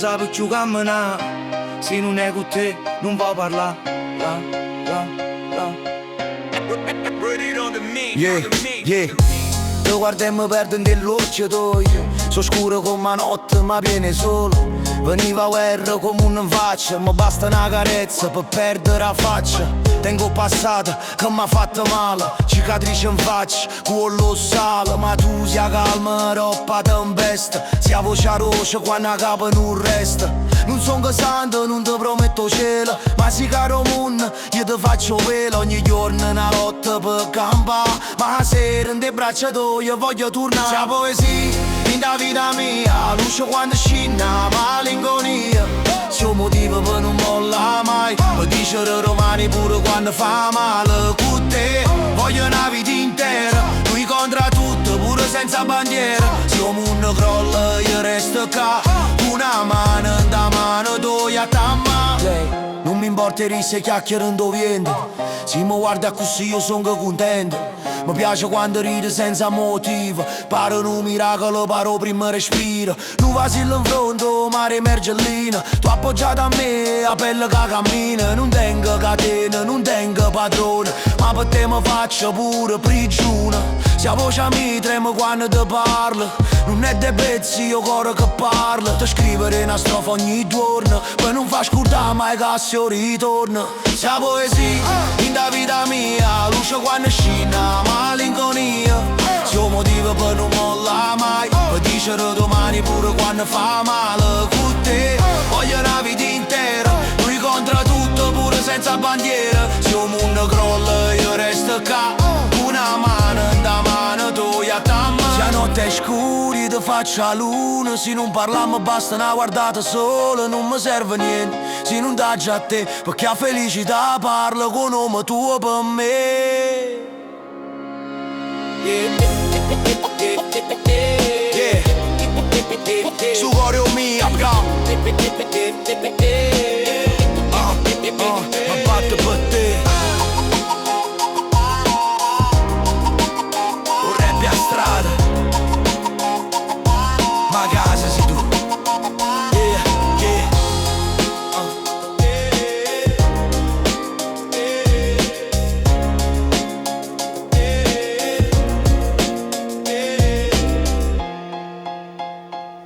sape più camminare. Se non è con te non va a parlare. Yeah, yeah. Te guarda e mi perdo nell'occhio tuo. So scuro come la notte ma viene solo. Veniva a guerra come un faccia. Mi basta una carezza per perdere la faccia. Tengo passato che mi ha fatto male. Cicatrice in faccia, quello sale. Ma tu sia calma, roppa tempesta. Sia voce roce quando a capo non resta. Non son che santo, non ti prometto cielo. Ma si caro moon, io ti faccio velo. Ogni giorno una lotta per campare. Ma la sera in te braccia tue io voglio tornare. C'è poesia in da vita mia. Luce quando scina, malinconia. C'è motivo per non molla mai. Mi dicere romani pure quando fa male. Con te voglio una vita intera. Lui contro tutto pure senza bandiera. Se il mondo crolla io resto qua. Una mano in da mano due a tamma. Non mi importa se chiacchierando vento. Se mi guarda così io sono contento. Mi piace quando ride senza motivo. Pare un miracolo, paro prima respiro. Tu vacillo in fronte, mare mergellina. Tu appoggiata a me, a pelle che cammina. Non tengo catena, non tengo padrone. Ma per te mi faccio pure prigione. Se la voce mi trema quando ti parlo. Non è dei pezzi, io cuore che parlo. Ti scrivere una strofa ogni giorno. Per non far scordare mai che se ritorno. Se la poesia in da vita mia. Luce quando scina, malinconia. Se ho motivo per non molla mai. Per dicere domani pure quando fa male. Con te voglio una vita intera. Lui contro tutto pure senza bandiera. Se un mondo crolla io resto qua. Una mano in da mano tu a tamma. Se la notte è scura ti faccio la luna. Se non parliamo basta una guardata sola. Non mi serve niente se non dà già a te. Perché la felicità parla con nome tuo per me. Yeah. Su cuore mio,